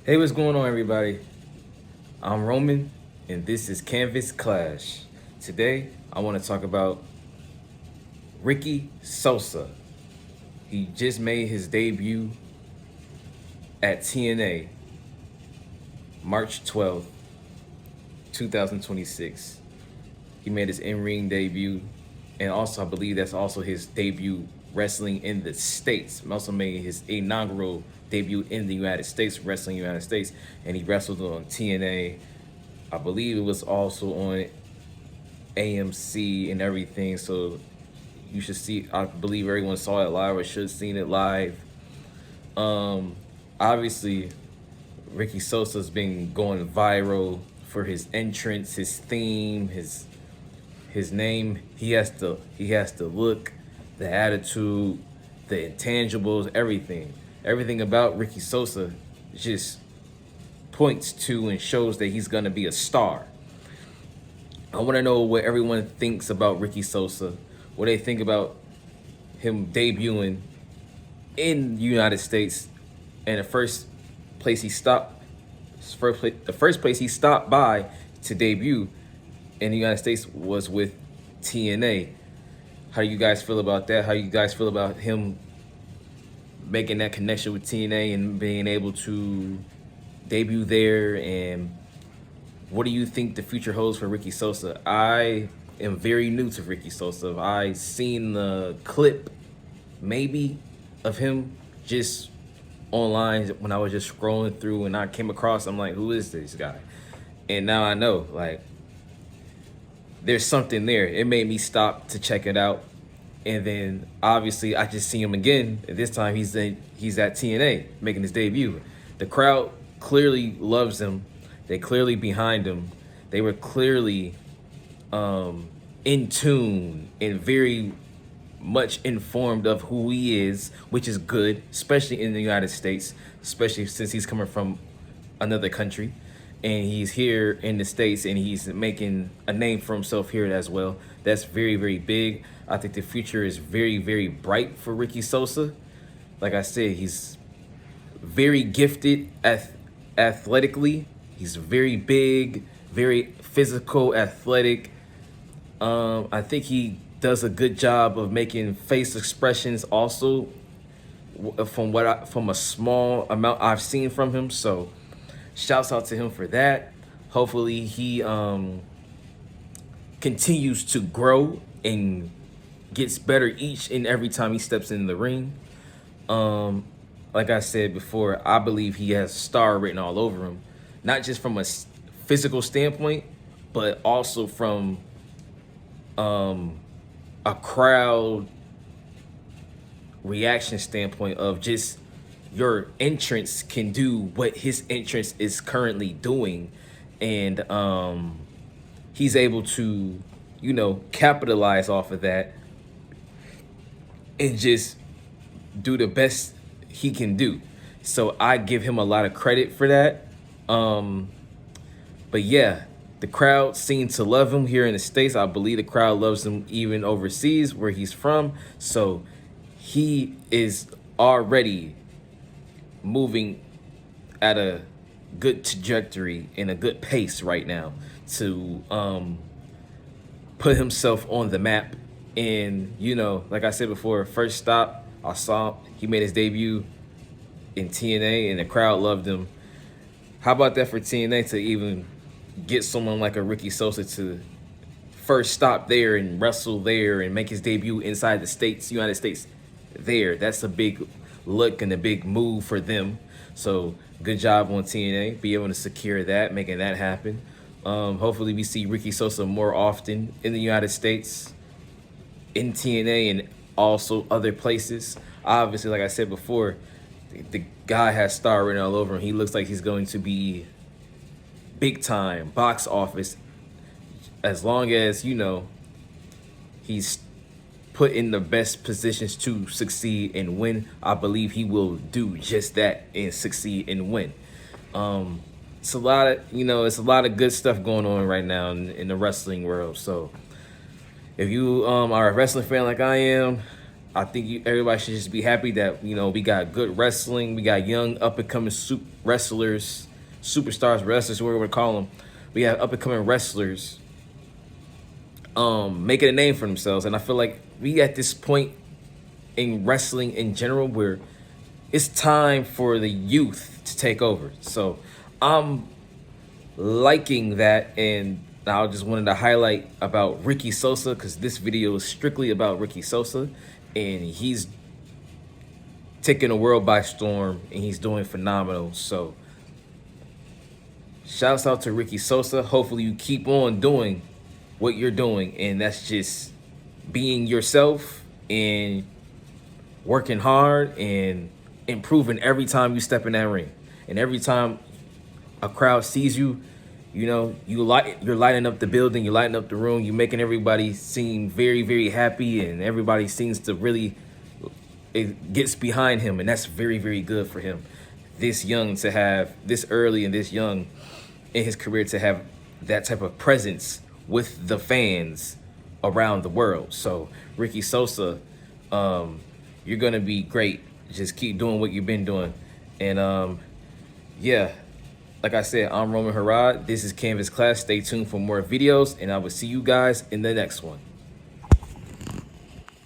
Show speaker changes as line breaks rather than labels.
Hey, what's going on, everybody? I'm Roman, and this is Canvas Clash. Today, I want to talk about Ricky Sosa. He just made his debut at TNA March 12th, 2026. He made his in-ring debut, and also I believe that's also his debut wrestling in the States. He also made his inaugural debut in the United States, wrestling United States, and he wrestled on TNA. I believe it was also on AMC and everything. So you should see. I believe everyone saw it live or should have seen it live. Obviously, Ricky Sosa's been going viral for his entrance, his theme, his name. He has to look, the attitude, the intangibles, everything. Everything about Ricky Sosa just points to and shows that he's gonna be a star. I want to know what everyone thinks about Ricky Sosa, what they think about him debuting in the United States, and the first place he stopped by to debut in the United States was with TNA. How do you guys feel about that? How you guys feel about him making that connection with TNA and being able to debut there? And what do you think the future holds for Ricky Sosa? I am very new to Ricky Sosa. I seen the clip maybe of him just online when I was just scrolling through, and I came across, I'm like, who is this guy? And now I know, like, there's something there. It made me stop to check it out. And then obviously I just see him again. And this time he's at TNA making his debut. The crowd clearly loves him. They clearly behind him. They were clearly in tune and very much informed of who he is, which is good, especially in the United States, especially since he's coming from another country and he's here in the States and he's making a name for himself here as well. That's very, very big. I think the future is very, very bright for Ricky Sosa. Like I said, he's very gifted athletically. He's very big, very physical, athletic. I think he does a good job of making face expressions also from a small amount I've seen from him. So shouts out to him for that. Hopefully he continues to grow and gets better each and every time he steps in the ring. Like I said before, I believe he has star written all over him, not just from a physical standpoint, but also from a crowd reaction standpoint of just your entrance can do what his entrance is currently doing. And he's able to, capitalize off of that and just do the best he can do. So I give him a lot of credit for that. But yeah, the crowd seems to love him here in the States. I believe the crowd loves him even overseas where he's from. So he is already moving at a good trajectory and a good pace right now to put himself on the map. And, like I said before, first stop, I saw he made his debut in TNA and the crowd loved him. How about that for TNA to even get someone like a Ricky Sosa to first stop there and wrestle there and make his debut inside the States, United States there? That's a big look and a big move for them. So good job on TNA, be able to secure that, making that happen. Hopefully we see Ricky Sosa more often in the United States, in TNA, and also other places. Obviously, like I said before, the guy has star written all over him. He looks like he's going to be big time box office as long as, he's put in the best positions to succeed and win. I believe he will do just that and succeed and win. It's a lot of good stuff going on right now in the wrestling world. So if you are a wrestling fan like I am, I think everybody should just be happy that, we got good wrestling. We got young up and coming wrestlers, superstars, wrestlers, whatever we call them. We have up and coming wrestlers making a name for themselves. And I feel like we at this point in wrestling in general where it's time for the youth to take over. So I'm liking that, and I just wanted to highlight about Ricky Sosa, because this video is strictly about Ricky Sosa, and he's taking the world by storm, and he's doing phenomenal. So shouts out to Ricky Sosa. Hopefully you keep on doing what you're doing, and that's just being yourself and working hard and improving every time you step in that ring. And every time a crowd sees you, you're lighting up the building, you're lighting up the room, you're making everybody seem very, very happy, and everybody seems to really, it gets behind him, and that's very, very good for him. This young to have, this early and this young in his career, to have that type of presence with the fans around the world. So Ricky Sosa, you're gonna be great. Just keep doing what you've been doing. And yeah, like I said, I'm Roman Harad. This is Canvas Class. Stay tuned for more videos, and I will see you guys in the next one.